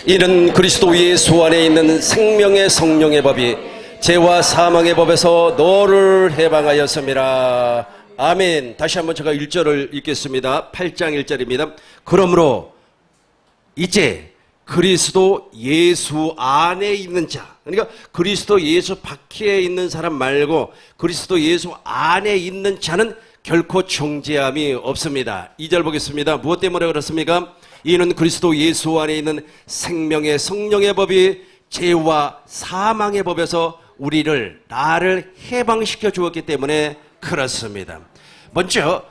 이는 그리스도 예수 안에 있는 생명의 성령의 법이 죄와 사망의 법에서 너를 해방하였음이라. 아멘. 다시 한번 제가 1절을 읽겠습니다. 8장 1절입니다. 그러므로 이제 그리스도 예수 안에 있는 자, 그러니까 그리스도 예수 밖에 있는 사람 말고 그리스도 예수 안에 있는 자는 결코 정죄함이 없습니다. 2절 보겠습니다. 무엇 때문에 그렇습니까? 이는 그리스도 예수 안에 있는 생명의 성령의 법이 죄와 사망의 법에서 나를 해방시켜 주었기 때문에 그렇습니다. 먼저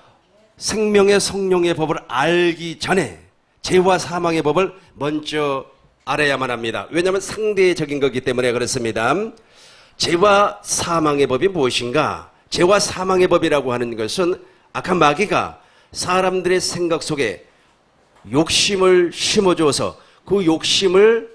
생명의 성령의 법을 알기 전에 죄와 사망의 법을 먼저 알아야만 합니다. 왜냐하면 상대적인 거기 때문에 그렇습니다. 죄와 사망의 법이 무엇인가? 죄와 사망의 법이라고 하는 것은 악한 마귀가 사람들의 생각 속에 욕심을 심어줘서 그 욕심을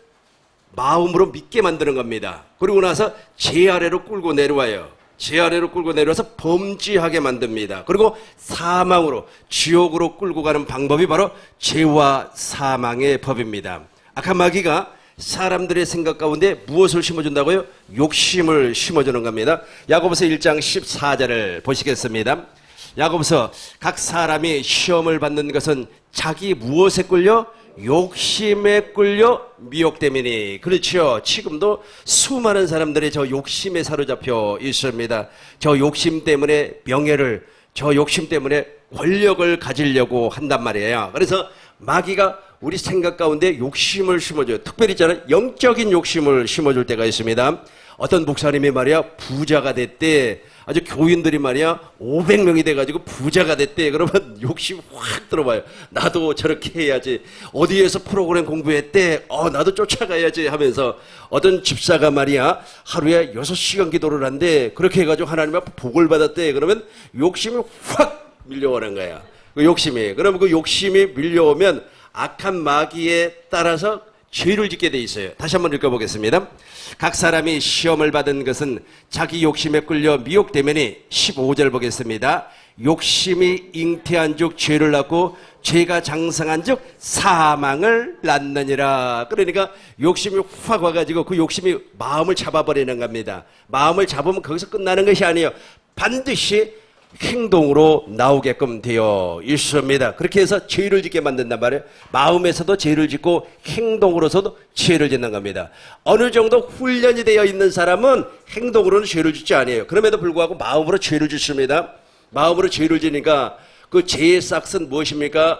마음으로 믿게 만드는 겁니다. 그리고 나서 죄 아래로 끌고 내려와요. 죄 아래로 끌고 내려와서 범죄하게 만듭니다. 그리고 사망으로, 지옥으로 끌고 가는 방법이 바로 죄와 사망의 법입니다. 악한 마귀가 사람들의 생각 가운데 무엇을 심어준다고요? 욕심을 심어주는 겁니다. 야고보서 1장 14절을 보시겠습니다. 야고보서 각 사람이 시험을 받는 것은 자기 무엇에 끌려? 욕심에 끌려 미혹됨이니. 그렇죠. 지금도 수많은 사람들이 저 욕심에 사로잡혀 있습니다. 저 욕심 때문에 명예를, 저 욕심 때문에 권력을 가지려고 한단 말이에요. 그래서 마귀가 우리 생각 가운데 욕심을 심어줘요. 특별히 저는 영적인 욕심을 심어줄 때가 있습니다. 어떤 목사님이 말이야 부자가 됐대. 아주 교인들이 말이야 500명이 돼가지고 부자가 됐대. 그러면 욕심 확 들어봐요. 나도 저렇게 해야지. 어디에서 프로그램 공부했대. 나도 쫓아가야지 하면서 어떤 집사가 말이야 하루에 6시간 기도를 한대. 그렇게 해가지고 하나님 앞에 복을 받았대. 그러면 욕심이 확 밀려오는 거야. 그 욕심이. 그러면 그 욕심이 밀려오면 악한 마귀에 따라서 죄를 짓게 돼 있어요. 다시 한번 읽어보겠습니다. 각 사람이 시험을 받은 것은 자기 욕심에 끌려 미혹되면이. 15절 보겠습니다. 욕심이 잉태한 즉 죄를 낳고 죄가 장성한 즉 사망을 낳느니라. 그러니까 욕심이 확 와가지고 그 욕심이 마음을 잡아버리는 겁니다. 마음을 잡으면 거기서 끝나는 것이 아니에요. 반드시 행동으로 나오게끔 되어 있습니다. 그렇게 해서 죄를 짓게 만든단 말이에요. 마음에서도 죄를 짓고 행동으로서도 죄를 짓는 겁니다. 어느 정도 훈련이 되어 있는 사람은 행동으로는 죄를 짓지 않아요. 그럼에도 불구하고 마음으로 죄를 짓습니다. 마음으로 죄를 지니까 그 죄의 싹은 무엇입니까?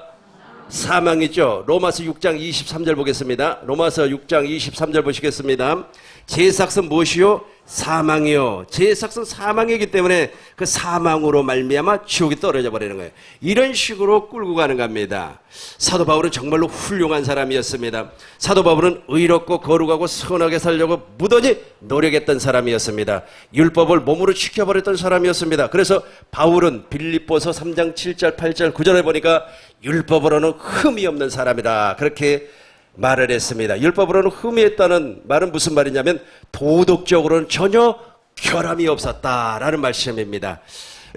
사망이죠. 로마서 6장 23절 보겠습니다. 로마서 6장 23절 보시겠습니다. 죄의 싹은 무엇이요? 사망이요. 죄의 삭은 사망이기 때문에 그 사망으로 말미암아 지옥에 떨어져 버리는 거예요. 이런 식으로 끌고 가는 겁니다. 사도 바울은 정말로 훌륭한 사람이었습니다. 사도 바울은 의롭고 거룩하고 선하게 살려고 무던히 노력했던 사람이었습니다. 율법을 몸으로 지켜버렸던 사람이었습니다. 그래서 바울은 빌립보서 3장 7절 8절 9절에 보니까 율법으로는 흠이 없는 사람이다, 그렇게 말을 했습니다. 율법으로는 흠이 있다는 말은 무슨 말이냐면 도덕적으로는 전혀 결함이 없었다라는 말씀입니다.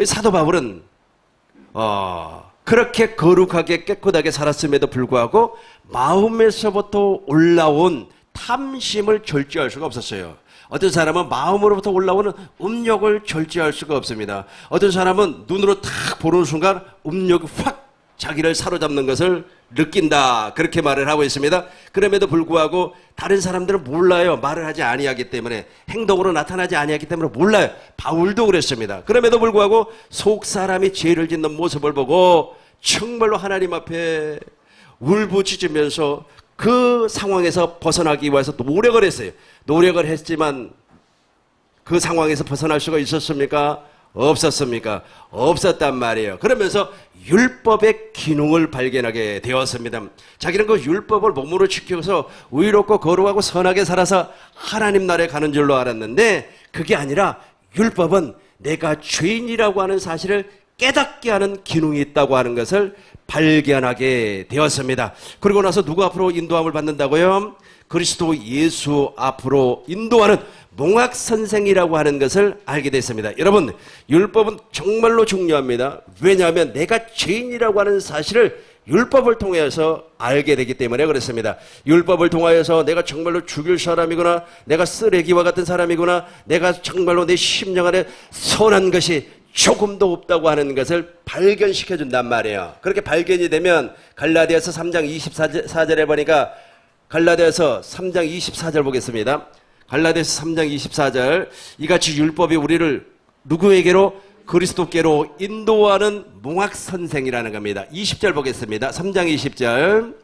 사도 바울은 그렇게 거룩하게 깨끗하게 살았음에도 불구하고 마음에서부터 올라온 탐심을 절제할 수가 없었어요. 어떤 사람은 마음으로부터 올라오는 음욕을 절제할 수가 없습니다. 어떤 사람은 눈으로 탁 보는 순간 음욕이 확 자기를 사로잡는 것을 느낀다, 그렇게 말을 하고 있습니다. 그럼에도 불구하고 다른 사람들은 몰라요. 말을 하지 아니하기 때문에, 행동으로 나타나지 아니하기 때문에 몰라요. 바울도 그랬습니다. 그럼에도 불구하고 속 사람이 죄를 짓는 모습을 보고 정말로 하나님 앞에 울부짖으면서 그 상황에서 벗어나기 위해서 노력을 했어요. 노력을 했지만 그 상황에서 벗어날 수가 있었습니까? 없었습니까? 없었단 말이에요. 그러면서 율법의 기능을 발견하게 되었습니다. 자기는 그 율법을 몸으로 지켜서 의롭고 거룩하고 선하게 살아서 하나님 나라에 가는 줄로 알았는데, 그게 아니라 율법은 내가 죄인이라고 하는 사실을 깨닫게 하는 기능이 있다고 하는 것을 발견하게 되었습니다. 그리고 나서 누구 앞으로 인도함을 받는다고요? 그리스도 예수 앞으로 인도하는 몽학선생이라고 하는 것을 알게 됐습니다. 여러분, 율법은 정말로 중요합니다. 왜냐하면 내가 죄인이라고 하는 사실을 율법을 통해서 알게 되기 때문에 그렇습니다. 율법을 통하여서 내가 정말로 죽일 사람이구나, 내가 쓰레기와 같은 사람이구나, 내가 정말로 내 심령 안에 선한 것이 조금도 없다고 하는 것을 발견시켜 준단 말이에요. 그렇게 발견이 되면 갈라디아서 3장 24절에 보니까, 갈라디아서 3장 24절 보겠습니다. 갈라디아서 3장 24절, 이같이 율법이 우리를 누구에게로? 그리스도께로 인도하는 몽학선생이라는 겁니다. 20절 보겠습니다. 3장 20절.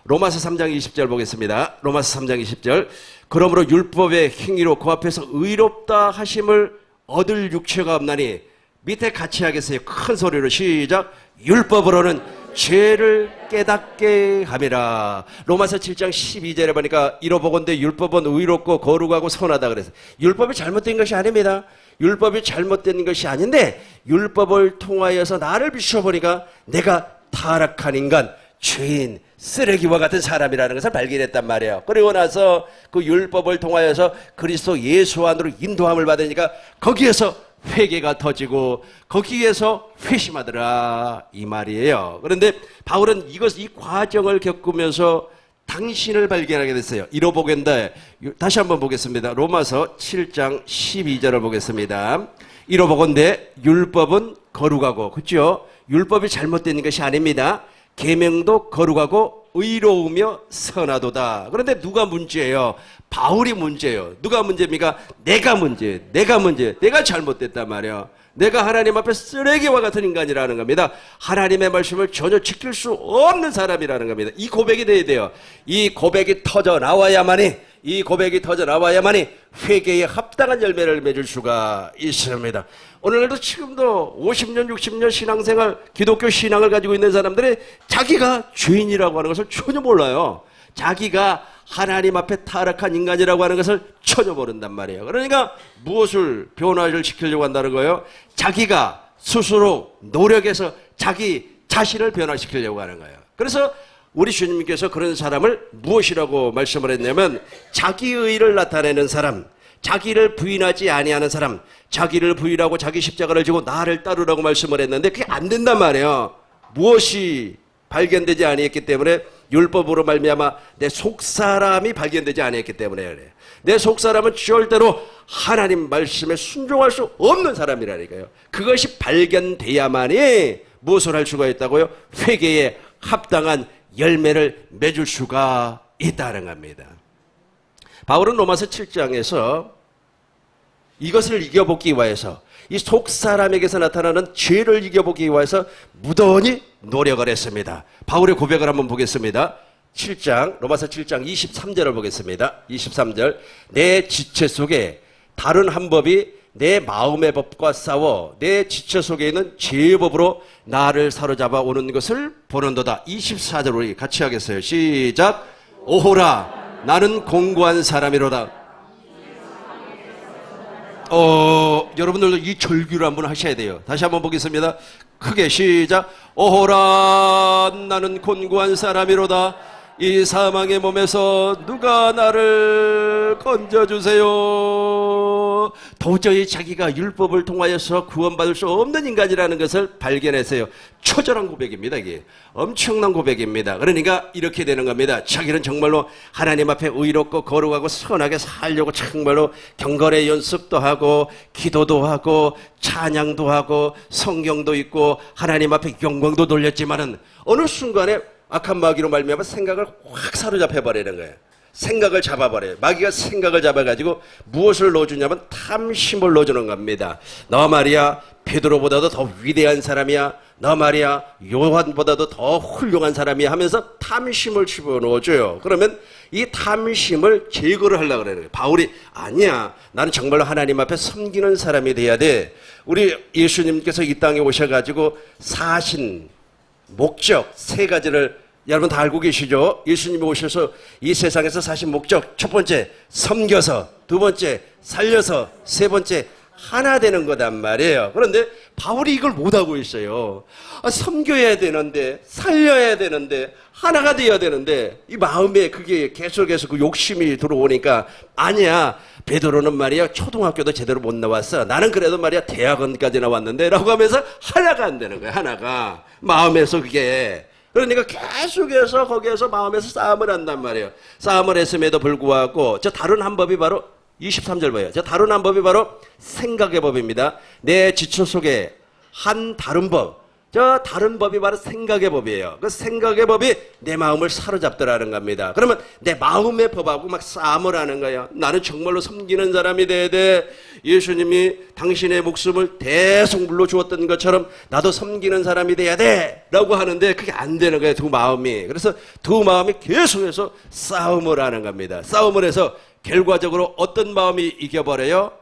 로마서 3장 20절 보겠습니다. 로마서 3장 20절. 그러므로 율법의 행위로 그 앞에서 의롭다 하심을 얻을 육체가 없나니, 밑에 같이 하겠어요. 큰 소리로 시작. 율법으로는 죄를 깨닫게 함이라. 로마서 7장 12절에 보니까 이러보건대 율법은 의롭고 거룩하고 선하다 그래서, 율법이 잘못된 것이 아닙니다. 율법이 잘못된 것이 아닌데 율법을 통하여서 나를 비춰보니까 내가 타락한 인간, 죄인, 쓰레기와 같은 사람이라는 것을 발견했단 말이에요. 그리고 나서 그 율법을 통하여서 그리스도 예수 안으로 인도함을 받으니까 거기에서 회개가 터지고 거기에서 회심하더라, 이 말이에요. 그런데 바울은 이 과정을 겪으면서 당신을 발견하게 됐어요. 이러보건대, 다시 한번 보겠습니다. 로마서 7장 12절을 보겠습니다. 이러보건대 율법은 거룩하고, 그렇죠? 율법이 잘못된 것이 아닙니다. 계명도 거룩하고 의로우며 선하도다. 그런데 누가 문제예요? 바울이 문제예요. 누가 문제입니까? 내가 문제예요. 내가 잘못됐단 말이에요. 내가 하나님 앞에 쓰레기와 같은 인간이라는 겁니다. 하나님의 말씀을 전혀 지킬 수 없는 사람이라는 겁니다. 이 고백이 돼야 돼요. 이 고백이 터져 나와야만이 회개에 합당한 열매를 맺을 수가 있습니다. 오늘날도 지금도 50년, 60년 신앙생활, 기독교 신앙을 가지고 있는 사람들이 자기가 죄인이라고 하는 것을 전혀 몰라요. 자기가 하나님 앞에 타락한 인간이라고 하는 것을 전혀 모른단 말이에요. 그러니까 무엇을 변화를 시키려고 한다는 거예요? 자기가 스스로 노력해서 자기 자신을 변화시키려고 하는 거예요. 그래서 우리 주님께서 그런 사람을 무엇이라고 말씀을 했냐면, 자기의를 나타내는 사람, 자기를 부인하지 아니하는 사람, 자기를 부인하고 자기 십자가를 지고 나를 따르라고 말씀을 했는데 그게 안 된단 말이에요. 무엇이 발견되지 아니했기 때문에? 율법으로 말미암아 내 속사람이 발견되지 아니했기 때문에 그래요. 내 속사람은 절대로 하나님 말씀에 순종할 수 없는 사람이라니까요. 그것이 발견돼야만이 무엇을 할 수가 있다고요? 회개에 합당한 열매를 맺을 수가 있다는 겁니다. 바울은 로마서 7장에서 이것을 이겨보기 위해서, 이 속사람에게서 나타나는 죄를 이겨보기 위해서 무던히 노력을 했습니다. 바울의 고백을 한번 보겠습니다. 7장, 로마서 7장 23절을 보겠습니다. 23절. 내 지체 속에 다른 한 법이 내 마음의 법과 싸워 내 지체 속에 있는 죄의 법으로 나를 사로잡아 오는 것을 보는도다. 24절 우리 같이 하겠어요. 시작. 오호라, 나는 공고한 사람이로다. 여러분들도 이 절규를 한번 하셔야 돼요. 다시 한번 보겠습니다. 크게 시작. 오호라, 나는 곤고한 사람이로다. 이 사망의 몸에서 누가 나를 건져주세요. 도저히 자기가 율법을 통하여서 구원받을 수 없는 인간이라는 것을 발견했어요. 처절한 고백입니다. 이게 엄청난 고백입니다. 그러니까 이렇게 되는 겁니다. 자기는 정말로 하나님 앞에 의롭고 거룩하고 선하게 살려고 정말로 경건의 연습도 하고 기도도 하고 찬양도 하고 성경도 읽고 하나님 앞에 영광도 돌렸지만은 어느 순간에 악한 마귀로 말미암아 생각을 확 사로잡혀 버리는 거예요. 생각을 잡아버려요. 마귀가 생각을 잡아가지고 무엇을 넣어주냐면 탐심을 넣어주는 겁니다. 너 말이야 베드로보다도 더 위대한 사람이야, 너 말이야 요한보다도 더 훌륭한 사람이야 하면서 탐심을 집어넣어줘요. 그러면 이 탐심을 제거를 하려고 그래요. 바울이 아니야, 나는 정말로 하나님 앞에 섬기는 사람이 돼야 돼. 우리 예수님께서 이 땅에 오셔가지고 사신 목적 세 가지를 여러분 다 알고 계시죠? 예수님이 오셔서 이 세상에서 사신 목적, 첫 번째 섬겨서, 두 번째 살려서, 세 번째 하나 되는 거단 말이에요. 그런데 바울이 이걸 못하고 있어요. 섬겨야 되는데, 살려야 되는데, 하나가 되어야 되는데, 이 마음에 그게 계속해서 그 욕심이 들어오니까, 아니야. 베드로는 말이야, 초등학교도 제대로 못 나왔어. 나는 그래도 말이야, 대학원까지 나왔는데, 라고 하면서 하나가 안 되는 거야, 하나가. 마음에서 그게. 그러니까 계속해서 거기에서 마음에서 싸움을 한단 말이에요. 싸움을 했음에도 불구하고, 저 다른 한 법이 바로 23절 봐요. 저 다른 한 법이 바로 생각의 법입니다. 내 지초 속에 한 다른 법. 저 다른 법이 바로 생각의 법이에요. 그 생각의 법이 내 마음을 사로잡더라는 겁니다. 그러면 내 마음의 법하고 막 싸움을 하는 거예요. 나는 정말로 섬기는 사람이 돼야 돼. 예수님이 당신의 목숨을 대성물로 주었던 것처럼 나도 섬기는 사람이 돼야 돼. 라고 하는데 그게 안 되는 거예요. 두 마음이. 그래서 두 마음이 계속해서 싸움을 하는 겁니다. 싸움을 해서 결과적으로 어떤 마음이 이겨버려요?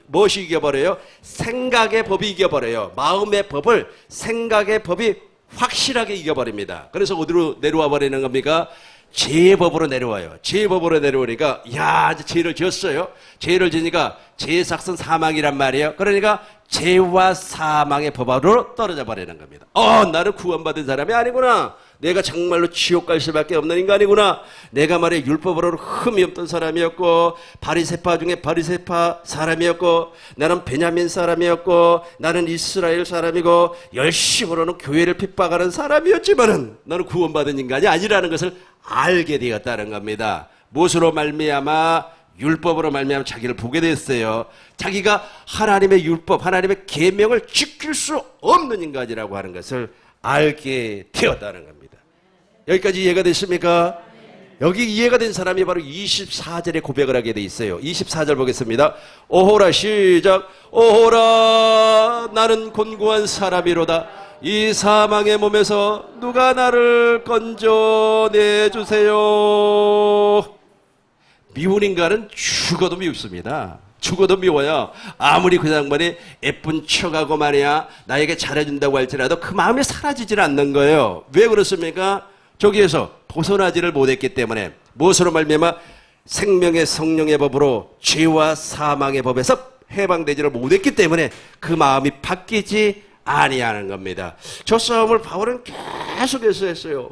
무엇이 이겨버려요? 생각의 법이 이겨버려요. 마음의 법을 생각의 법이 확실하게 이겨버립니다. 그래서 어디로 내려와 버리는 겁니까? 죄의 법으로 내려와요. 죄의 법으로 내려오니까, 야, 이제 죄를 지었어요. 죄를 지니까 죄의 삭은 사망이란 말이에요. 그러니까 죄와 사망의 법으로 떨어져 버리는 겁니다. 나는 구원받은 사람이 아니구나. 내가 정말로 지옥 갈 수밖에 없는 인간이구나. 내가 말이야 율법으로는 흠이 없던 사람이었고, 바리새파 중에 바리새파 사람이었고, 나는 베냐민 사람이었고, 나는 이스라엘 사람이고, 열심으로는 교회를 핍박하는 사람이었지만은 나는 구원받은 인간이 아니라는 것을 알게 되었다는 겁니다. 무엇으로 말미암아? 율법으로 말미암아 자기를 보게 됐어요. 자기가 하나님의 율법, 하나님의 계명을 지킬 수 없는 인간이라고 하는 것을 알게 되었다는 겁니다. 여기까지 이해가 됐습니까? 여기 이해가 된 사람이 바로 24절에 고백을 하게 돼 있어요. 24절 보겠습니다. 오호라, 시작. 오호라, 나는 곤고한 사람이로다. 이 사망의 몸에서 누가 나를 건져내주세요. 미운 인간은 죽어도 미웁습니다. 죽어도 미워요. 아무리 그 양반이 예쁜 척하고 말이야 나에게 잘해준다고 할지라도 그 마음이 사라지질 않는 거예요. 왜 그렇습니까? 저기에서 벗어나지를 못했기 때문에. 무엇으로 말미암아? 생명의 성령의 법으로 죄와 사망의 법에서 해방되지를 못했기 때문에 그 마음이 바뀌지 아니하는 겁니다. 저 싸움을 바울은 계속해서 했어요.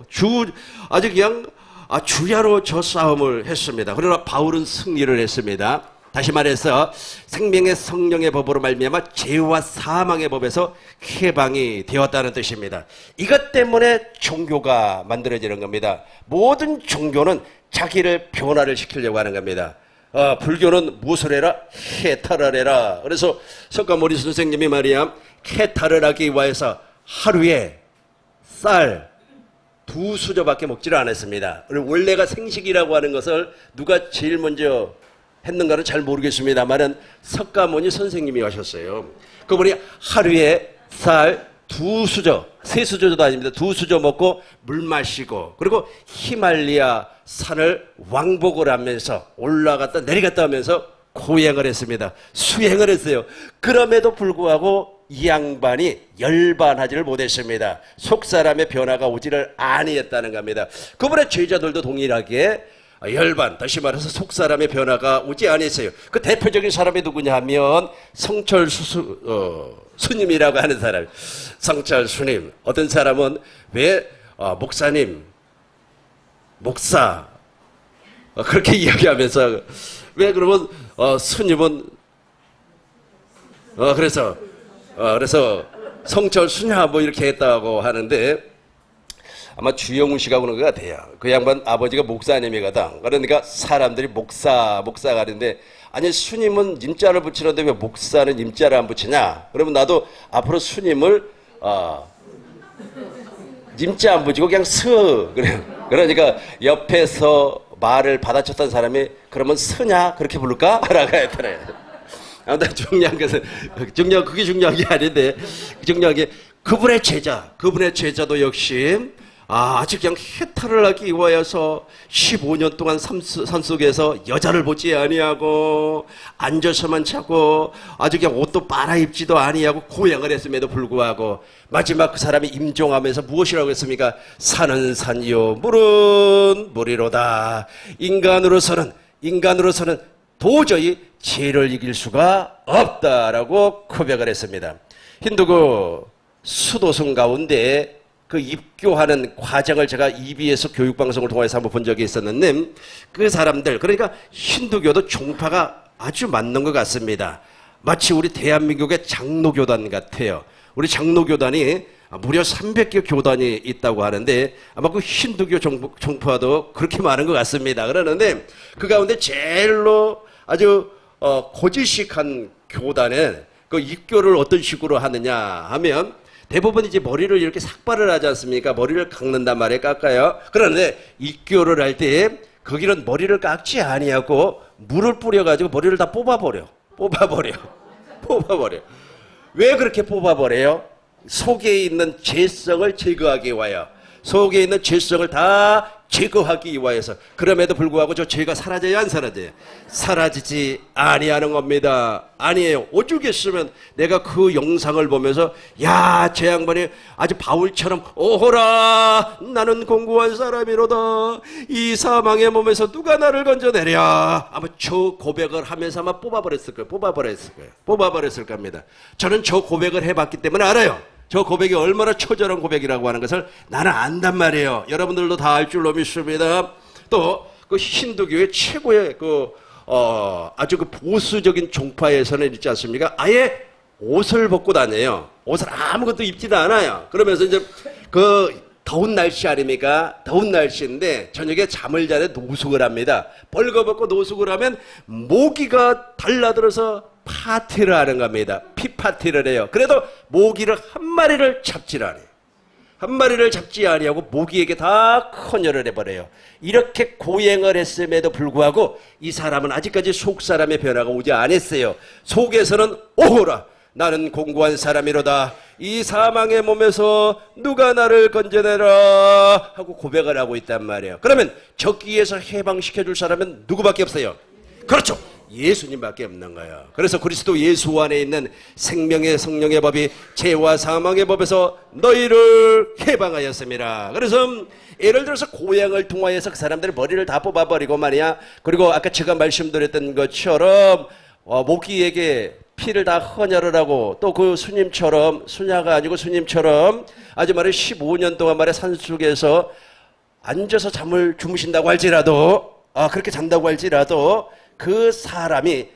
아주 그냥 주야로 저 싸움을 했습니다. 그러나 바울은 승리를 했습니다. 다시 말해서 생명의 성령의 법으로 말미암아 죄와 사망의 법에서 해방이 되었다는 뜻입니다. 이것 때문에 종교가 만들어지는 겁니다. 모든 종교는 자기를 변화를 시키려고 하는 겁니다. 불교는 무엇을 해라? 해탈을 해라. 그래서 석가모니 선생님이 말이야 해탈을 하기 위해서 하루에 쌀 2수저밖에 먹지를 않았습니다. 원래가 생식이라고 하는 것을 누가 제일 먼저 했는가는 잘 모르겠습니다만은 석가모니 선생님이 하셨어요. 그분이 하루에 쌀 2수저, 3수저도 아닙니다. 2수저 먹고 물 마시고, 그리고 히말리아 산을 왕복을 하면서 올라갔다 내려갔다 하면서 고행을 했습니다. 수행을 했어요. 그럼에도 불구하고 이 양반이 열반하지를 못했습니다. 속사람의 변화가 오지를 아니했다는 겁니다. 그분의 제자들도 동일하게 열반, 다시 말해서 속사람의 변화가 오지 아니했어요. 그 대표적인 사람이 누구냐 하면 성철 스님이라고 하는 사람. 성철 스님. 어떤 사람은 왜 목사님, 목사 그렇게 이야기하면서 왜 그러면 스님은 그래서 성철 수냐 뭐 이렇게 했다고 하는데 아마 주영훈 씨가 보는 것 같아요. 그 양반 아버지가 목사님이거든. 그러니까 사람들이 목사가 하는데 아니 스님은 임자를 붙이는데 왜 목사는 임자를 안 붙이냐? 그러면 나도 앞으로 스님을 임자 안 붙이고 그냥 그래요. 그러니까 옆에서 말을 받아쳤던 사람이 그러면 스냐 그렇게 부를까? 라고 했더래요. 아무튼 중요한 것은 그게 중요한 게 아닌데 중요한 게 그분의 제자도 역시 아직 그냥 해탈을 하기 위하여서 15년 동안 산속에서 여자를 보지 아니하고 앉아서만 자고 아주 그냥 옷도 빨아입지도 아니하고 고행을 했음에도 불구하고 마지막 그 사람이 임종하면서 무엇이라고 했습니까? 산은 산이요 물은 물이로다. 인간으로서는 도저히 죄를 이길 수가 없다라고 고백을 했습니다. 힌두교 수도승 가운데 그 입교하는 과정을 제가 EBS 교육방송을 통해서 한번 본 적이 있었는데 그 사람들, 그러니까 힌두교도 종파가 아주 맞는 것 같습니다. 마치 우리 대한민국의 장로교단 같아요. 우리 장로교단이 무려 300개 교단이 있다고 하는데 아마 그 힌두교 종파도 그렇게 많은 것 같습니다. 그러는데 그 가운데 제일로 아주 고지식한 교단은 그 입교를 어떤 식으로 하느냐 하면 대부분 이제 머리를 이렇게 삭발을 하지 않습니까? 머리를 깎는단 말이에요. 깎아요. 그런데 입교를 할 때 거기는 머리를 깎지 아니하고 물을 뿌려가지고 머리를 다 뽑아버려. 왜 그렇게 뽑아버려요? 속에 있는 죄성을 제거하기 위하여. 속에 있는 죄성을 다 제거하기 위하여서. 그럼에도 불구하고 저 죄가 사라져요, 안 사라져요? 사라지지 아니하는 겁니다. 아니에요. 오죽했으면 내가 그 영상을 보면서 야, 저 양반이 아주 바울처럼 오호라 나는 공고한 사람이로다. 이 사망의 몸에서 누가 나를 건져내랴. 아마 저 고백을 하면서 아마 뽑아버렸을 겁니다. 저는 저 고백을 해봤기 때문에 알아요. 저 고백이 얼마나 처절한 고백이라고 하는 것을 나는 안단 말이에요. 여러분들도 다 알 줄로 믿습니다. 또 그 힌두교의 최고의 아주 그 보수적인 종파에서는 있지 않습니까? 아예 옷을 벗고 다녀요. 옷을 아무것도 입지도 않아요. 그러면서 이제 그 더운 날씨 아닙니까? 더운 날씨인데 저녁에 잠을 자는데 노숙을 합니다. 벌거벗고 노숙을 하면 모기가 달라들어서 파티를 하는 겁니다. 피파티를 해요. 그래도 모기를 한 마리를 잡질 않아요. 한 마리를 잡지 아니하고 모기에게 다 헌혈을 해버려요. 이렇게 고행을 했음에도 불구하고 이 사람은 아직까지 속 사람의 변화가 오지 않았어요. 속에서는 오호라 나는 공고한 사람이로다. 이 사망의 몸에서 누가 나를 건져내라 하고 고백을 하고 있단 말이에요. 그러면 적기에서 해방시켜줄 사람은 누구밖에 없어요? 그렇죠. 예수님밖에 없는 거예요. 그래서 그리스도 예수 안에 있는 생명의 성령의 법이 죄와 사망의 법에서 너희를 해방하였습니다. 그래서 예를 들어서 고향을 통하여서 그 사람들의 머리를 다 뽑아버리고 말이야. 그리고 아까 제가 말씀드렸던 것처럼 모기에게 피를 다 헌혈을 하고 또 그 스님처럼, 수냐가 아니고 스님처럼 아주 말해 15년 동안 말해 산속에서 앉아서 잠을 주무신다고 할지라도 그렇게 잔다고 할지라도 그 사람이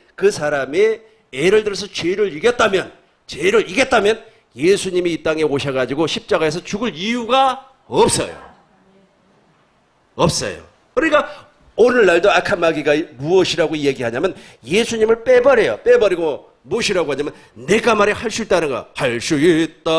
예를 들어서 죄를 이겼다면 예수님이 이 땅에 오셔가지고 십자가에서 죽을 이유가 없어요. 그러니까 오늘날도 악한 마귀가 무엇이라고 얘기하냐면 예수님을 빼버리고 무엇이라고 하냐면 내가 말해 할 수 있다는 거. 할 수 있다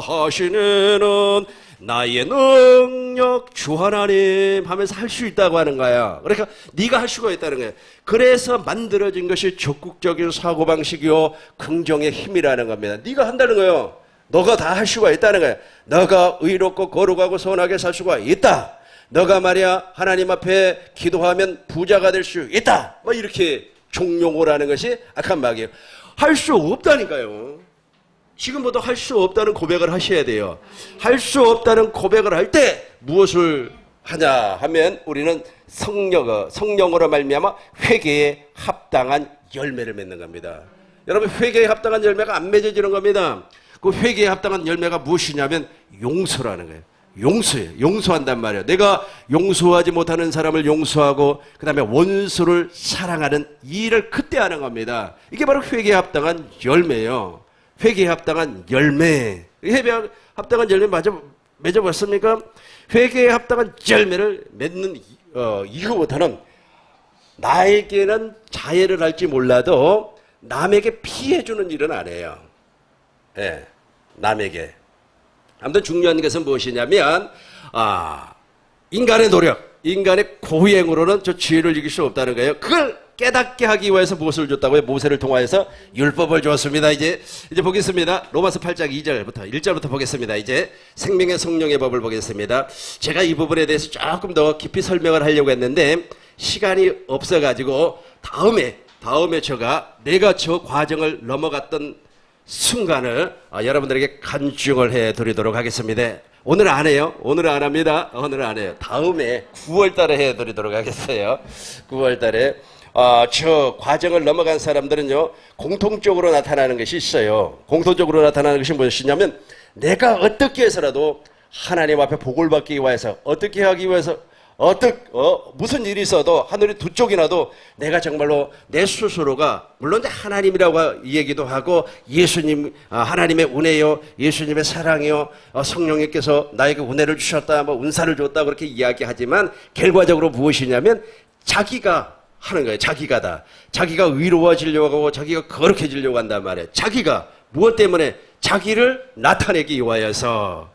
하시는 나의 능력 주 하나님 하면서 할 수 있다고 하는 거야. 그러니까 네가 할 수가 있다는 거야. 그래서 만들어진 것이 적극적인 사고방식이요 긍정의 힘이라는 겁니다. 네가 한다는 거예요. 너가 다 할 수가 있다는 거야. 너가 의롭고 거룩하고 선하게 살 수가 있다. 너가 말이야 하나님 앞에 기도하면 부자가 될 수 있다. 뭐 이렇게 종용을 하는 것이 악한 마귀예요. 할 수 없다니까요. 지금부터 할 수 없다는 고백을 하셔야 돼요. 할 수 없다는 고백을 할 때 무엇을 하냐 하면 우리는 성령으로 말미암아 회개에 합당한 열매를 맺는 겁니다. 여러분 회개에 합당한 열매가 안 맺어지는 겁니다. 그 회개에 합당한 열매가 무엇이냐면 용서라는 거예요. 용서예요. 용서한단 말이에요. 내가 용서하지 못하는 사람을 용서하고 그 다음에 원수를 사랑하는 이 일을 그때 하는 겁니다. 이게 바로 회개에 합당한 열매예요. 회개에 합당한 열매. 회개에 합당한 열매 맺어봤습니까? 회개에 합당한 열매를 맺는 이후부터는 나에게는 자해를 할지 몰라도 남에게 피해주는 일은 안 해요. 예, 남에게. 아무튼 중요한 것은 무엇이냐면 인간의 노력, 인간의 고행으로는 저 죄를 이길 수 없다는 거예요. 그걸 깨닫게 하기 위해서 무엇을 줬다고요? 모세를 통하여서 율법을 주었습니다. 이제 보겠습니다. 로마서 8장 1절부터 보겠습니다. 이제 생명의 성령의 법을 보겠습니다. 제가 이 부분에 대해서 조금 더 깊이 설명을 하려고 했는데 시간이 없어가지고 다음에 내가 저 과정을 넘어갔던 순간을 여러분들에게 간증을 해드리도록 하겠습니다. 오늘 안 해요. 오늘 안 합니다. 오늘 안 해요. 다음에 9월 달에 해드리도록 하겠어요. 9월 달에 저 과정을 넘어간 사람들은요, 공통적으로 나타나는 것이 있어요. 공통적으로 나타나는 것이 무엇이냐면, 내가 어떻게 해서라도 하나님 앞에 복을 받기 위해서, 어떻게 하기 위해서, 무슨 일이 있어도 하늘이 두 쪽이 나도 내가 정말로 내 스스로가, 물론 하나님이라고 얘기도 하고, 예수님, 하나님의 은혜요, 예수님의 사랑이요, 성령님께서 나에게 은혜를 주셨다, 뭐 은사를 줬다, 그렇게 이야기하지만, 결과적으로 무엇이냐면, 자기가 하는 거예요. 자기가 의로워지려고 하고, 자기가 거룩해지려고 한단 말이에요. 자기가 무엇 때문에? 자기를 나타내기 위하여서.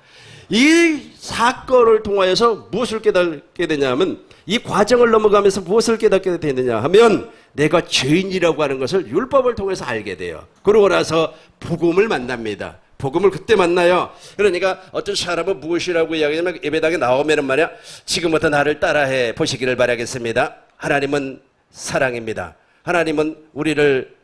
이 사건을 통하여서 무엇을 깨닫게 되냐면, 이 과정을 넘어가면서 무엇을 깨닫게 되느냐 하면, 내가 죄인이라고 하는 것을 율법을 통해서 알게 돼요. 그러고 나서 복음을 만납니다. 복음을 그때 만나요. 그러니까 어떤 사람은 무엇이라고 이야기하냐면, 예배당에 나오면은 말이야, 지금부터 나를 따라해 보시기를 바라겠습니다. 하나님은 사랑입니다. 하나님은 우리를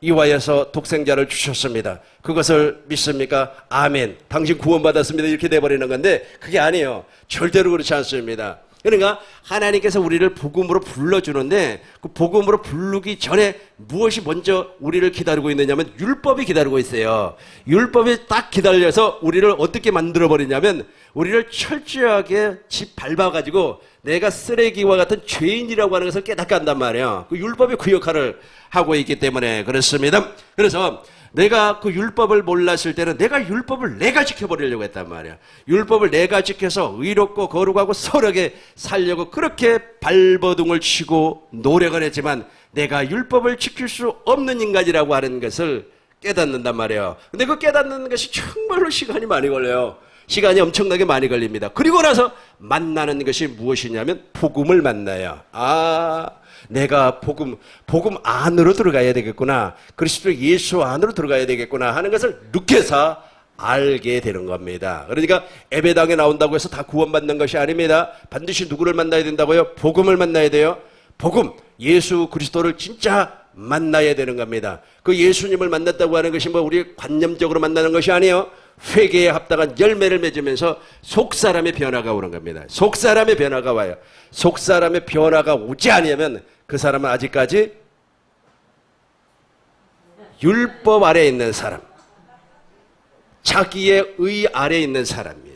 이와여서 독생자를 주셨습니다. 그것을 믿습니까? 아멘. 당신 구원받았습니다. 이렇게 돼버리는 건데, 그게 아니에요. 절대로 그렇지 않습니다. 그러니까 하나님께서 우리를 복음으로 불러주는데, 그 복음으로 부르기 전에 무엇이 먼저 우리를 기다리고 있느냐면, 율법이 기다리고 있어요. 율법이 딱 기다려서 우리를 어떻게 만들어버리냐면, 우리를 철저하게 밟아가지고 내가 쓰레기와 같은 죄인이라고 하는 것을 깨닫게 한단 말이에요. 그 율법이 그 역할을 하고 있기 때문에 그렇습니다. 그래서 내가 그 율법을 몰랐을 때는 내가 율법을 내가 지켜버리려고 했단 말이야. 율법을 내가 지켜서 의롭고 거룩하고 선하게 살려고 그렇게 발버둥을 치고 노력을 했지만, 내가 율법을 지킬 수 없는 인간이라고 하는 것을 깨닫는단 말이에요. 근데 그 깨닫는 것이 정말로 시간이 많이 걸려요. 시간이 엄청나게 많이 걸립니다. 그리고 나서 만나는 것이 무엇이냐면, 복음을 만나요. 내가 복음 안으로 들어가야 되겠구나, 그리스도 예수 안으로 들어가야 되겠구나 하는 것을 느껴서 알게 되는 겁니다. 그러니까 예배당에 나온다고 해서 다 구원받는 것이 아닙니다. 반드시 누구를 만나야 된다고요? 복음을 만나야 돼요. 복음, 예수 그리스도를 진짜 만나야 되는 겁니다. 그 예수님을 만났다고 하는 것이 뭐 우리 관념적으로 만나는 것이 아니에요. 회개에 합당한 열매를 맺으면서 속사람의 변화가 오는 겁니다. 속사람의 변화가 와요. 속사람의 변화가 오지 않으면 그 사람은 아직까지 율법 아래에 있는 사람, 자기의 의 아래에 있는 사람이에요.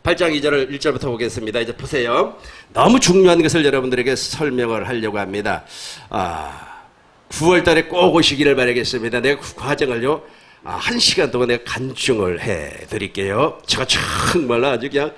8장 2절 1절부터 보겠습니다. 이제 보세요. 너무 중요한 것을 여러분들에게 설명을 하려고 합니다. 9월 달에 꼭 오시기를 바라겠습니다. 내가 그 과정을요, 1시간 동안 내가 간증을 해 드릴게요. 제가 정말로 아주 그냥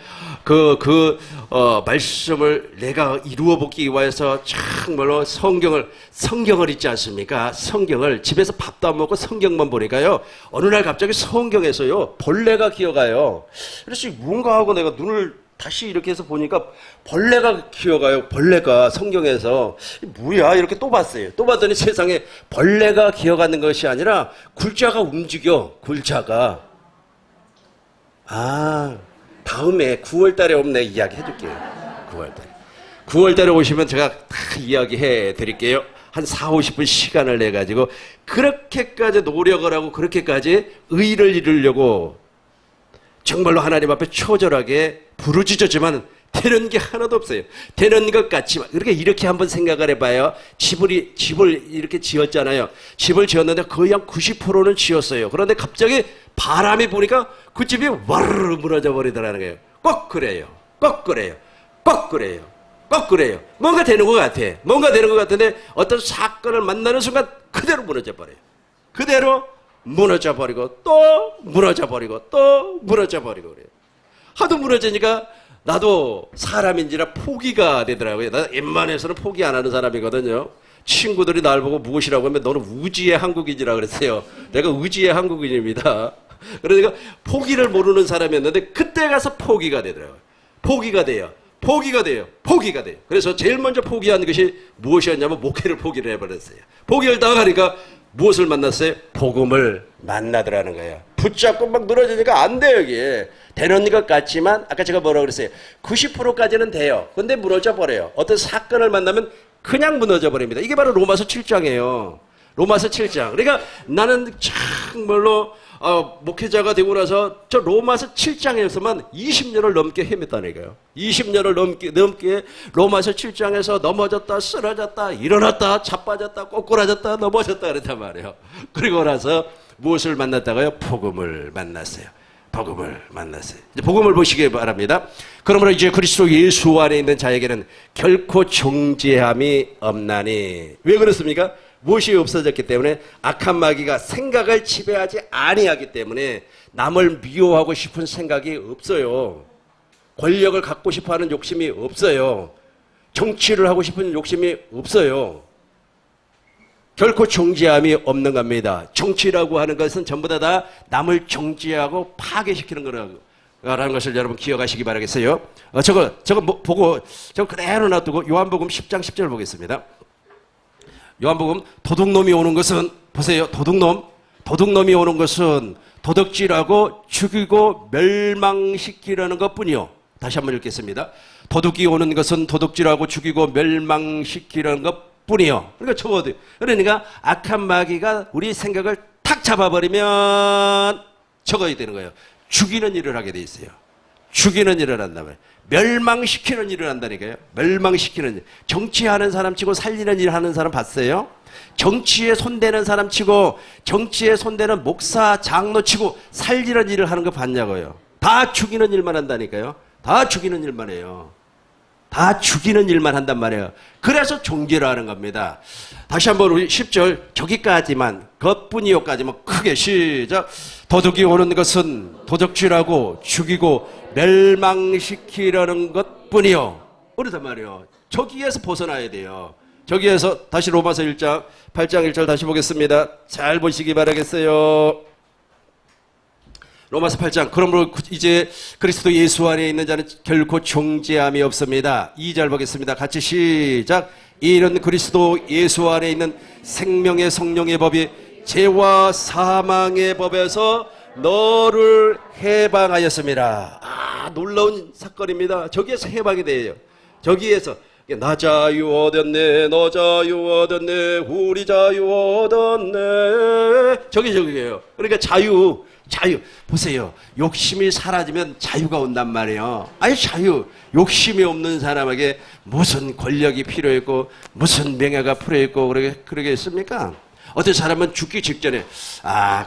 말씀을 내가 이루어 보기 위해서 정말로 성경을 읽지 않습니까? 성경을 집에서 밥도 안 먹고 성경만 보니까요, 어느 날 갑자기 성경에서요, 벌레가 기어가요. 그래서 뭔가 하고 내가 눈을 다시 이렇게 해서 보니까 벌레가 기어가요. 벌레가 성경에서. 뭐야? 이렇게 또 봤어요. 또 봤더니 세상에 벌레가 기어가는 것이 아니라 굴자가 움직여. 굴자가. 다음에 9월 달에 오면 내가 이야기 해줄게요. 9월 달에. 9월 달에 오시면 제가 다 이야기해 드릴게요. 한 4, 50분 시간을 내가지고 그렇게까지 노력을 하고 그렇게까지 의를 이루려고 정말로 하나님 앞에 초절하게 부르짖었지만 되는 게 하나도 없어요. 되는 것 같지만, 이렇게 한번 생각을 해봐요. 집을 이렇게 지었잖아요. 집을 지었는데 거의 한 90%는 지었어요. 그런데 갑자기 바람이 부니까 그 집이 와르르 무너져 버리더라는 거예요. 꼭 그래요. 뭔가 되는 것 같아. 뭔가 되는 것 같은데 어떤 사건을 만나는 순간 그대로 무너져 버려요. 그대로 무너져 버리고 또 무너져 버리고 또 무너져 버리고 그래요. 하도 무너지니까 나도 사람인지라 포기가 되더라고요. 나 웬만해서는 포기 안 하는 사람이거든요. 친구들이 날 보고 무엇이라고 하면 너는 우지의 한국인이라 그랬어요. 내가 우지의 한국인입니다. 그러니까 포기를 모르는 사람이었는데 그때 가서 포기가 되더라고요. 포기가 돼요. 그래서 제일 먼저 포기한 것이 무엇이었냐면 목회를 포기를 해버렸어요. 포기를 당하니까 무엇을 만났어요? 복음을 만나더라는 거예요. 붙잡고 막 늘어지니까 안 돼요, 이게. 되는 것 같지만, 아까 제가 뭐라고 그랬어요? 90%까지는 돼요. 근데 무너져 버려요. 어떤 사건을 만나면 그냥 무너져 버립니다. 이게 바로 로마서 7장이에요. 로마서 7장. 그러니까 나는 정말로 목회자가 되고 나서 저 로마서 7장에서만 20년을 넘게 헤맸다니까요. 20년을 넘게 로마서 7장에서 넘어졌다, 쓰러졌다, 일어났다, 자빠졌다, 꼬꾸라졌다, 넘어졌다 그랬단 말이에요. 그리고 나서 무엇을 만났다고요? 복음을 만났어요. 복음을 만났어요. 이제 복음을 보시기 바랍니다. 그러므로 이제 그리스도 예수 안에 있는 자에게는 결코 정죄함이 없나니. 왜 그렇습니까? 무엇이 없어졌기 때문에 악한 마귀가 생각을 지배하지 아니하기 때문에 남을 미워하고 싶은 생각이 없어요. 권력을 갖고 싶어하는 욕심이 없어요. 정치를 하고 싶은 욕심이 없어요. 결코 정죄함이 없는 겁니다. 정치라고 하는 것은 전부 다 남을 정죄하고 파괴시키는 거라는 것을 여러분 기억하시기 바라겠어요. 저거 보고 저거 그대로 놔두고 요한복음 10장 10절 보겠습니다. 요한복음 도둑놈이 오는 것은 보세요. 도둑놈이 오는 것은 도둑질하고 죽이고 멸망시키려는 것뿐이요. 다시 한번 읽겠습니다. 도둑이 오는 것은 도둑질하고 죽이고 멸망시키려는 것뿐이요. 그러니까 적어도 그러니까 악한 마귀가 우리 생각을 탁 잡아버리면 적어야 되는 거예요. 죽이는 일을 하게 돼 있어요. 죽이는 일을 한다면 멸망시키는 일을 한다니까요. 멸망시키는 일. 정치하는 사람 치고 살리는 일 하는 사람 봤어요? 정치에 손대는 사람 치고 정치에 손대는 목사 장로 치고 살리는 일을 하는 거 봤냐고요. 다 죽이는 일만 한다니까요. 다 죽이는 일만 해요. 다 죽이는 일만 한단 말이에요. 그래서 종교를 하는 겁니다. 다시 한번 우리 10절 저기까지만 것뿐이요까지만 크게 시작. 도둑이 오는 것은 도둑질하고 죽이고 멸망시키려는 것뿐이요. 그렇단 말이에요. 저기에서 벗어나야 돼요. 저기에서 다시 로마서 1장 8장 1절 다시 보겠습니다. 잘 보시기 바라겠어요. 로마서 8장. 그러므로 이제 그리스도 예수 안에 있는 자는 결코 정죄함이 없습니다. 2절 보겠습니다. 같이 시작. 이는 그리스도 예수 안에 있는 생명의 성령의 법이 죄와 사망의 법에서 너를 해방하였습니다. 놀라운 사건입니다. 저기에서 해방이 돼요. 저기에서 나 자유 얻었네, 너 자유 얻었네, 우리 자유 얻었네. 저기에요. 그러니까 자유. 보세요. 욕심이 사라지면 자유가 온단 말이에요. 아니 자유. 욕심이 없는 사람에게 무슨 권력이 필요했고 무슨 명예가 필요했고 그러겠습니까? 어떤 사람은 죽기 직전에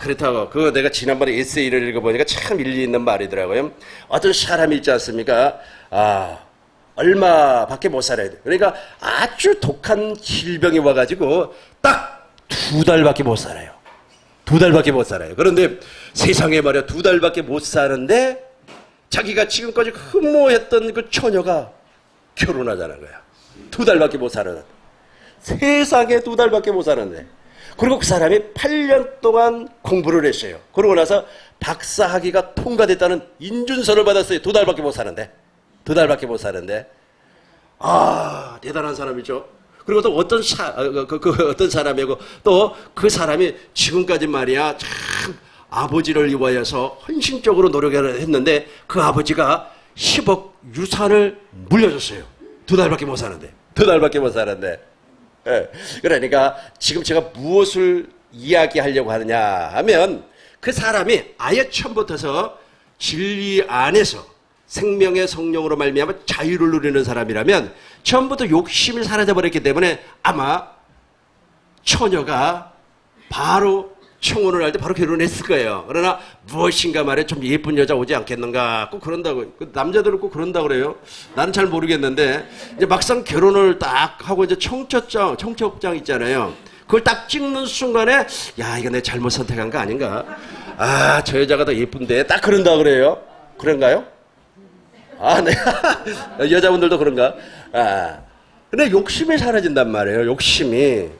그렇다고 그거 내가 지난번에 에세이를 읽어보니까 참 일리 있는 말이더라고요. 어떤 사람이 있지 않습니까? 얼마밖에 못 살아야 돼. 그러니까 아주 독한 질병이 와가지고 딱 2달밖에 못 살아요. 2달밖에 못 살아요. 그런데 세상에 말이야 2달밖에 못 사는데 자기가 지금까지 흠모했던 그 처녀가 결혼하자는 거야. 2달밖에 못 살아. 세상에 2달밖에 못 사는데. 그리고 그 사람이 8년 동안 공부를 했어요. 그러고 나서 박사학위가 통과됐다는 인준서를 받았어요. 2달밖에 못 사는데. 2달밖에 못 사는데. 대단한 사람이죠. 그리고 또 어떤 어떤 사람이고 또 그 사람이 지금까지 말이야 참 아버지를 위하여서 헌신적으로 노력을 했는데 그 아버지가 10억 유산을 물려줬어요. 2달밖에 못 사는데. 2달밖에 못 사는데. 예. 그러니까 지금 제가 무엇을 이야기하려고 하느냐 하면 그 사람이 아예 처음부터서 진리 안에서 생명의 성령으로 말미암아 자유를 누리는 사람이라면 처음부터 욕심이 사라져버렸기 때문에 아마 처녀가 바로 청혼을 할 때 바로 결혼했을 거예요. 그러나 무엇인가 말에 좀 예쁜 여자 오지 않겠는가 꼭 그런다고. 남자들은 꼭 그런다고 그래요. 나는 잘 모르겠는데 이제 막상 결혼을 딱 하고 이제 청첩장 있잖아요. 그걸 딱 찍는 순간에 야 이거 내가 잘못 선택한 거 아닌가. 저 여자가 더 예쁜데 딱 그런다 그래요. 그런가요? 네. 여자분들도 그런가? 근데 욕심이 사라진단 말이에요. 욕심이.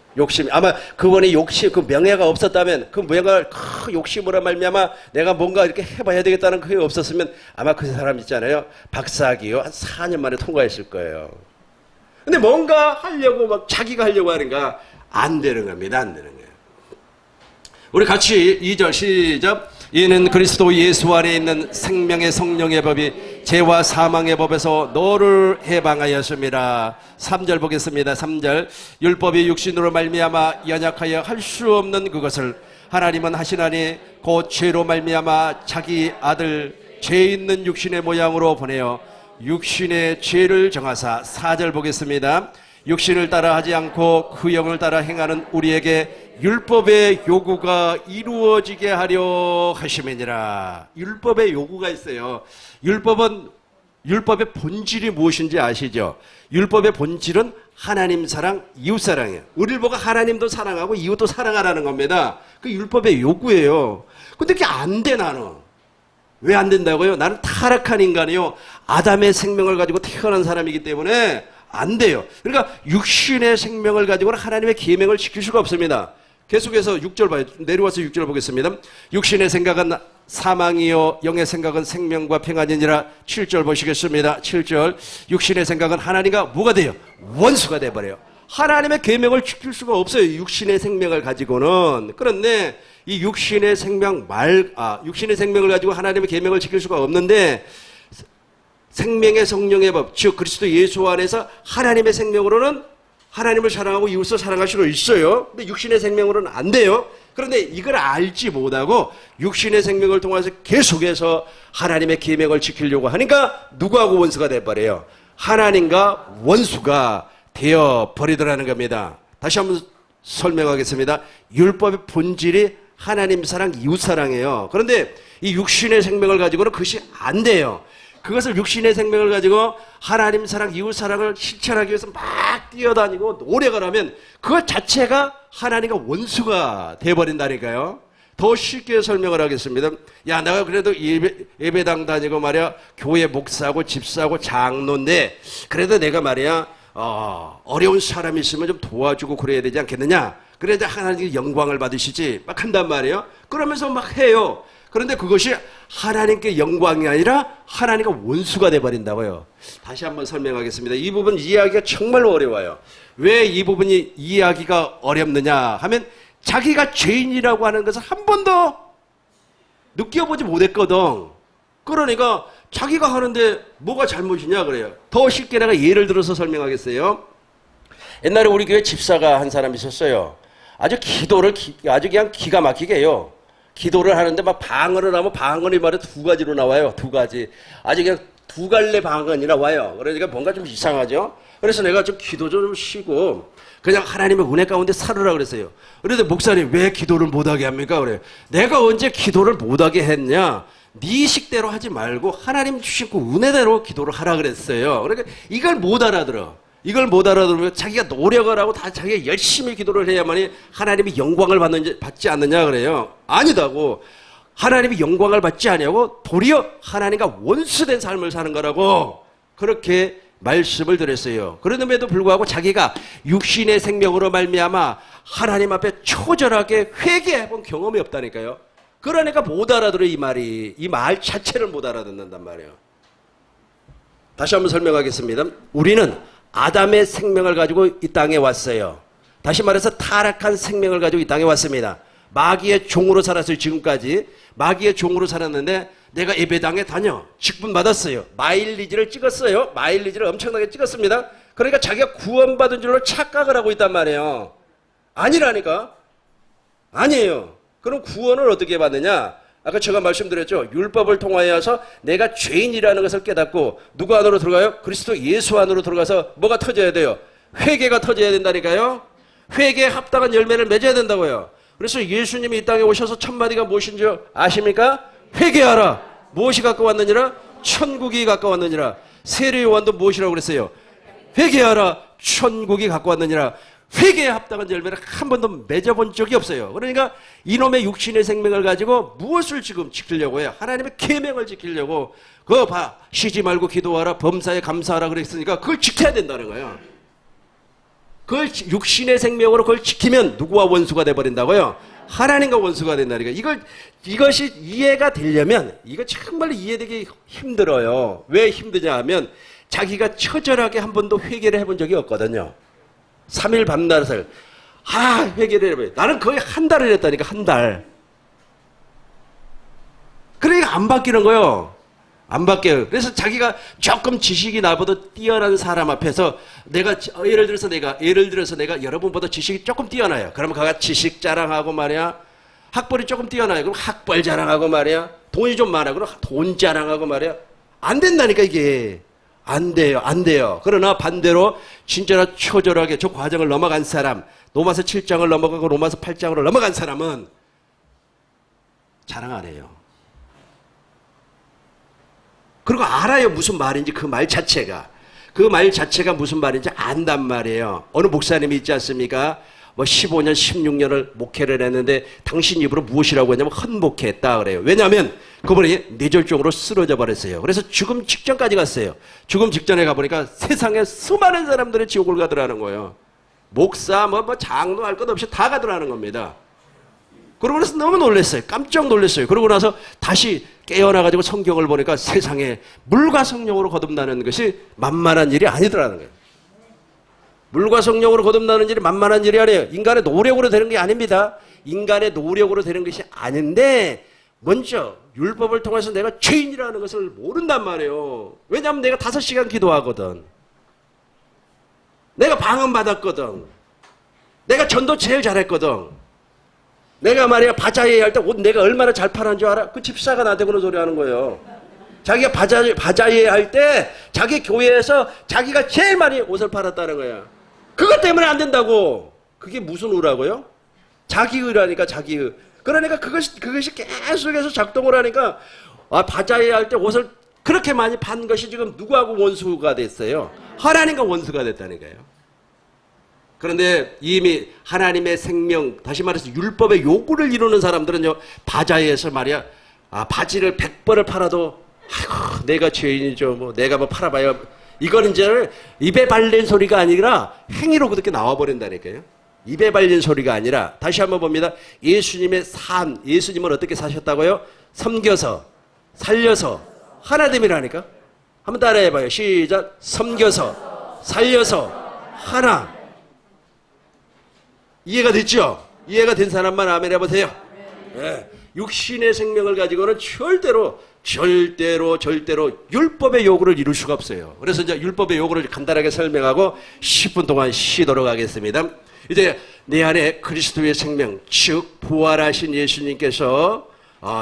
아마 그분이 그 명예가 없었다면, 그 명예가 욕심으로 말미암아 내가 뭔가 이렇게 해봐야 되겠다는 그게 없었으면 아마 그 사람 있잖아요. 박사학위요. 한 4년 만에 통과했을 거예요. 근데 뭔가 하려고 막 자기가 하려고 하니까 안 되는 겁니다. 안 되는 거예요. 우리 같이 2절 시작. 이는 그리스도 예수 안에 있는 생명의 성령의 법이 죄와 사망의 법에서 너를 해방하였습니다. 3절 보겠습니다. 3절 율법이 육신으로 말미암아 연약하여 할 수 없는 그것을 하나님은 하시나니 곧 죄로 말미암아 자기 아들 죄 있는 육신의 모양으로 보내어 육신의 죄를 정하사 4절 보겠습니다. 육신을 따라 하지 않고 그 영을 따라 행하는 우리에게 율법의 요구가 이루어지게 하려 하심이니라. 율법의 요구가 있어요. 율법의 본질이 무엇인지 아시죠? 율법의 본질은 하나님 사랑, 이웃 사랑이에요. 우리를 보고 하나님도 사랑하고 이웃도 사랑하라는 겁니다. 그 율법의 요구예요. 근데 그게 안 돼, 나는. 왜 안 된다고요? 나는 타락한 인간이요. 아담의 생명을 가지고 태어난 사람이기 때문에 안 돼요. 그러니까 육신의 생명을 가지고는 하나님의 계명을 지킬 수가 없습니다. 계속해서 6절 봐요. 내려와서 6절 보겠습니다. 육신의 생각은 사망이요 영의 생각은 생명과 평안이니라. 7절 보시겠습니다. 7절. 육신의 생각은 하나님과 뭐가 돼요? 원수가 돼버려요. 하나님의 계명을 지킬 수가 없어요. 육신의 생명을 가지고는. 그런데 이 육신의 생명을 가지고 하나님의 계명을 지킬 수가 없는데, 생명의 성령의 법, 즉 그리스도 예수 안에서 하나님의 생명으로는 하나님을 사랑하고 이웃을 사랑할 수가 있어요. 근데 육신의 생명으로는 안 돼요. 그런데 이걸 알지 못하고 육신의 생명을 통해서 계속해서 하나님의 계명을 지키려고 하니까 누구하고 원수가 돼버려요? 하나님과 원수가 되어버리더라는 겁니다. 다시 한번 설명하겠습니다. 율법의 본질이 하나님 사랑, 이웃 사랑이에요. 그런데 이 육신의 생명을 가지고는 그것이 안 돼요. 그것을 육신의 생명을 가지고 하나님 사랑, 이웃 사랑을 실천하기 위해서 막 뛰어다니고 노력을 하면 그것 자체가 하나님과 원수가 돼버린다니까요. 더 쉽게 설명을 하겠습니다. 야, 내가 그래도 예배당 다니고 말이야, 교회 목사고 집사고 장로인데 그래도 내가 말이야 어려운 사람이 있으면 좀 도와주고 그래야 되지 않겠느냐. 그래야 하나님께 영광을 받으시지 막 한단 말이에요. 그러면서 막 해요. 그런데 그것이 하나님께 영광이 아니라 하나님과 원수가 돼버린다고요. 다시 한번 설명하겠습니다. 이 부분 이해하기가 정말 어려워요. 왜 이 부분이 이해하기가 어렵느냐 하면 자기가 죄인이라고 하는 것을 한 번도 느껴보지 못했거든. 그러니까 자기가 하는데 뭐가 잘못이냐 그래요. 더 쉽게 내가 예를 들어서 설명하겠어요. 옛날에 우리 교회 집사가 한 사람 있었어요. 아주 기도를 아주 그냥 기가 막히게 해요. 기도를 하는데 막 방언을 하면 방언이 말해 두 가지로 나와요. 두 가지. 아주 그냥 두 갈래 방언이 나와요. 그러니까 뭔가 좀 이상하죠. 그래서 내가 좀 기도 좀 쉬고 그냥 하나님의 은혜 가운데 살으라 그랬어요. 그런데 목사님 왜 기도를 못하게 합니까? 그래요. 내가 언제 기도를 못하게 했냐? 네 식대로 하지 말고 하나님 주신 그 은혜대로 기도를 하라 그랬어요. 그러니까 이걸 못 알아들어. 이걸 못 알아들으면 자기가 노력을 하고 다 자기가 열심히 기도를 해야만이 하나님이 영광을 받지 않느냐 그래요. 아니다고. 하나님이 영광을 받지 않냐고 도리어 하나님과 원수된 삶을 사는 거라고 그렇게 말씀을 드렸어요. 그럼에도 불구하고 자기가 육신의 생명으로 말미암아 하나님 앞에 초절하게 회개해본 경험이 없다니까요. 그러니까 못 알아들어요. 이 말 자체를 못 알아듣는단 말이에요. 다시 한번 설명하겠습니다. 우리는 아담의 생명을 가지고 이 땅에 왔어요. 다시 말해서 타락한 생명을 가지고 이 땅에 왔습니다. 마귀의 종으로 살았어요. 지금까지 마귀의 종으로 살았는데 내가 예배당에 다녀 직분 받았어요. 마일리지를 찍었어요. 마일리지를 엄청나게 찍었습니다. 그러니까 자기가 구원받은 줄로 착각을 하고 있단 말이에요. 아니라니까. 아니에요. 그럼 구원을 어떻게 받느냐? 아까 제가 말씀드렸죠. 율법을 통하여서 내가 죄인이라는 것을 깨닫고 누구 안으로 들어가요? 그리스도 예수 안으로 들어가서 뭐가 터져야 돼요? 회개가 터져야 된다니까요. 회개에 합당한 열매를 맺어야 된다고요. 그래서 예수님이 이 땅에 오셔서 첫 마디가 무엇인지 아십니까? 회개하라. 무엇이 가까웠느니라? 천국이 가까웠느니라. 세례 요한도 무엇이라고 그랬어요? 회개하라. 천국이 가까웠느니라. 회개에 합당한 열매를 한 번도 맺어본 적이 없어요. 그러니까 이놈의 육신의 생명을 가지고 무엇을 지금 지키려고 해요? 하나님의 계명을 지키려고. 그거 봐. 쉬지 말고 기도하라. 범사에 감사하라 그랬으니까 그걸 지켜야 된다는 거예요. 그걸 육신의 생명으로 그걸 지키면 누구와 원수가 돼버린다고요? 하나님과 원수가 된다니까. 이것이 이해가 되려면 이거 정말 이해되기 힘들어요. 왜 힘드냐 하면 자기가 처절하게 한 번도 회개를 해본 적이 없거든요. 3일 밤낮을 회개를 해봐요. 나는 거의 한 달을 했다니까. 한 달. 그러니까 안 바뀌는 거예요. 안 바뀌어요. 그래서 자기가 조금 지식이 나보다 뛰어난 사람 앞에서 예를 들어서 내가 여러분보다 지식이 조금 뛰어나요. 그러면 그가 지식 자랑하고 말이야. 학벌이 조금 뛰어나요. 그럼 학벌 자랑하고 말이야. 돈이 좀 많아. 그럼 돈 자랑하고 말이야. 안 된다니까 이게. 안 돼요. 안 돼요. 그러나 반대로 진짜로 초절하게 저 과정을 넘어간 사람, 로마서 7장을 넘어가고 로마서 8장으로 넘어간 사람은 자랑 안 해요. 그리고 알아요. 무슨 말인지 그 말 자체가. 그 말 자체가 무슨 말인지 안단 말이에요. 어느 목사님이 있지 않습니까? 뭐 15년, 16년을 목회를 했는데 당신 입으로 무엇이라고 했냐면 헛목회했다 그래요. 왜냐하면 그분이 뇌졸중으로 쓰러져 버렸어요. 그래서 죽음 직전까지 갔어요. 죽음 직전에 가보니까 세상에 수많은 사람들이 지옥을 가더라는 거예요. 목사, 뭐 장로 할 것 없이 다 가더라는 겁니다. 그러고 나서 너무 놀랐어요. 깜짝 놀랐어요. 그러고 나서 다시 깨어나가지고 성경을 보니까 세상에 물과 성령으로 거듭나는 것이 만만한 일이 아니더라는 거예요. 물과 성령으로 거듭나는 일이 만만한 일이 아니에요. 인간의 노력으로 되는 게 아닙니다. 인간의 노력으로 되는 것이 아닌데 먼저 율법을 통해서 내가 죄인이라는 것을 모른단 말이에요. 왜냐하면 내가 5시간 기도하거든. 내가 방언받았거든. 내가 전도 제일 잘했거든. 내가 말이야 바자회 할 때 옷 내가 얼마나 잘 팔았는 줄 알아? 그 집사가 나한테 그런 소리 하는 거예요. 자기가 바자회 할 때 자기 교회에서 자기가 제일 많이 옷을 팔았다는 거야. 그것 때문에 안 된다고. 그게 무슨 의라고요? 자기의라니까 자기의. 그러니까 그것이 계속해서 작동을 하니까 바자회 할 때 옷을 그렇게 많이 판 것이 지금 누구하고 원수가 됐어요? 하나님과 원수가 됐다니까요. 그런데 이미 하나님의 생명, 다시 말해서 율법의 요구를 이루는 사람들은요, 바자회에서 말이야, 바지를 100벌을 팔아도, 아이고, 내가 죄인이죠. 뭐, 내가 뭐 팔아봐요. 이건 이제 입에 발린 소리가 아니라 행위로 그렇게 나와버린다니까요. 입에 발린 소리가 아니라, 다시 한번 봅니다. 예수님의 삶, 예수님은 어떻게 사셨다고요? 섬겨서, 살려서, 하나됨이라니까. 한번 따라해봐요. 시작. 섬겨서, 살려서, 하나. 이해가 됐죠? 이해가 된 사람만 아멘 해보세요. 네. 육신의 생명을 가지고는 절대로 율법의 요구를 이룰 수가 없어요. 그래서 이제 율법의 요구를 간단하게 설명하고 10분 동안 쉬도록 하겠습니다. 이제 내 안에 그리스도의 생명, 즉 부활하신 예수님께서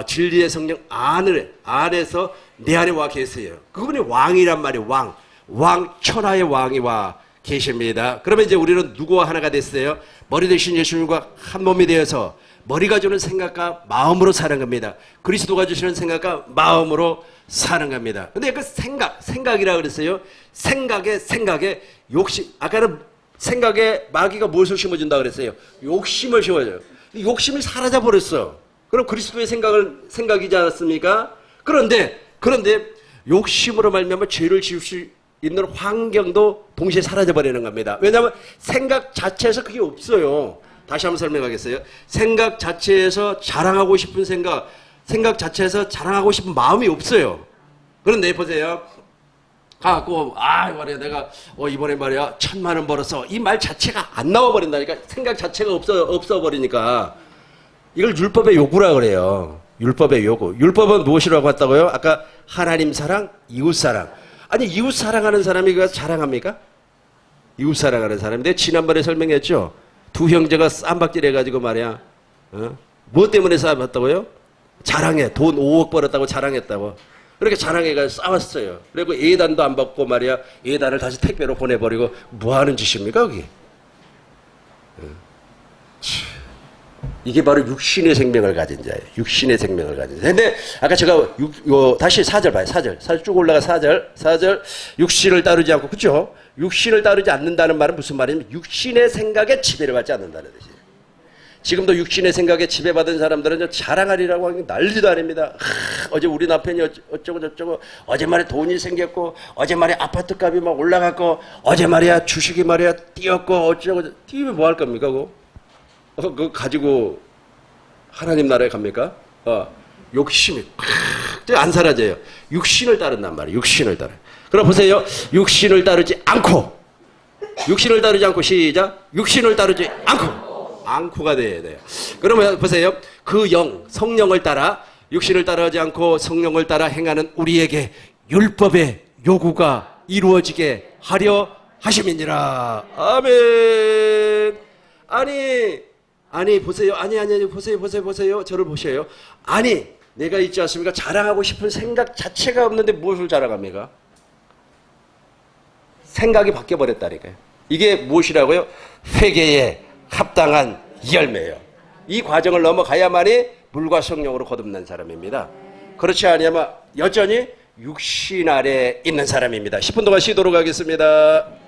진리의 성령 안에서 내 안에 와 계세요. 그분이 왕이란 말이에요. 왕 천하의 왕이 와 계십니다. 그러면 이제 우리는 누구와 하나가 됐어요? 머리 대신 예수님과 한 몸이 되어서 머리가 주는 생각과 마음으로 사는 겁니다. 그리스도가 주시는 생각과 마음으로 사는 겁니다. 근데 그 생각이라고 그랬어요. 생각에 욕심. 아까는 생각에 마귀가 무엇을 심어준다고 그랬어요? 욕심을 심어줘요. 욕심이 사라져 버렸어. 그럼 그리스도의 생각이지 않았습니까? 그런데 욕심으로 말미암아 죄를 지을 수 있는 환경도 동시에 사라져버리는 겁니다. 왜냐하면 생각 자체에서 그게 없어요. 다시 한번 설명하겠어요. 생각 자체에서 자랑하고 싶은 생각 자체에서 자랑하고 싶은 마음이 없어요. 그런데 보세요. 말이야, 내가, 이번에 말이야, 1,000,000원 벌었어. 이 말 자체가 안 나와버린다니까. 생각 자체가 없어버리니까. 이걸 율법의 요구라 그래요. 율법의 요구. 율법은 무엇이라고 했다고요? 아까 하나님 사랑, 이웃 사랑. 아니, 이웃 사랑하는 사람이 그거 자랑합니까? 이웃 사랑하는 사람인데, 지난번에 설명했죠? 두 형제가 쌈박질 해가지고 말이야. 뭐 때문에 싸웠다고요? 자랑해. 돈 5억 벌었다고 자랑했다고. 그렇게 자랑해가지고 싸웠어요. 그리고 예단도 안 받고 말이야. 예단을 다시 택배로 보내버리고, 뭐 하는 짓입니까, 여기? 이게 바로 육신의 생명을 가진 자예요. 육신의 생명을 가진 자. 근데 아까 제가 다시 4절 봐요. 4절 쭉 올라가 4절. 육신을 따르지 않고, 그렇죠? 육신을 따르지 않는다는 말은 무슨 말이냐면 육신의 생각에 지배를 받지 않는다는 뜻이에요. 지금도 육신의 생각에 지배받은 사람들은 자랑하리라고 하는 게 난리도 아닙니다. 어제 우리 남편이 어쩌고 저쩌고, 어제 말에 돈이 생겼고, 어제 말에 아파트 값이 막 올라갔고, 어제 말이야 주식이 말이야 뛰었고, 어쩌고 뛰면 뭐 할 겁니까 그거? 그거 가지고 하나님 나라에 갑니까? 욕심이 안 사라져요. 육신을 따른단 말이에요. 육신을 따라. 그럼 보세요. 육신을 따르지 않고 시작. 육신을 따르지 않고가 돼야 돼요. 그러면 보세요. 그 성령을 따라, 육신을 따르지 않고 성령을 따라 행하는 우리에게 율법의 요구가 이루어지게 하려 하심이니라. 아멘. 아니 보세요. 아니 보세요. 저를 보셔요. 아니 내가 있지 않습니까? 자랑하고 싶은 생각 자체가 없는데 무엇을 자랑합니까? 생각이 바뀌어버렸다니까요. 이게 무엇이라고요? 회개에 합당한 열매예요. 이 과정을 넘어가야만이 물과 성령으로 거듭난 사람입니다. 그렇지 않으면 여전히 육신 아래 있는 사람입니다. 10분 동안 쉬도록 하겠습니다.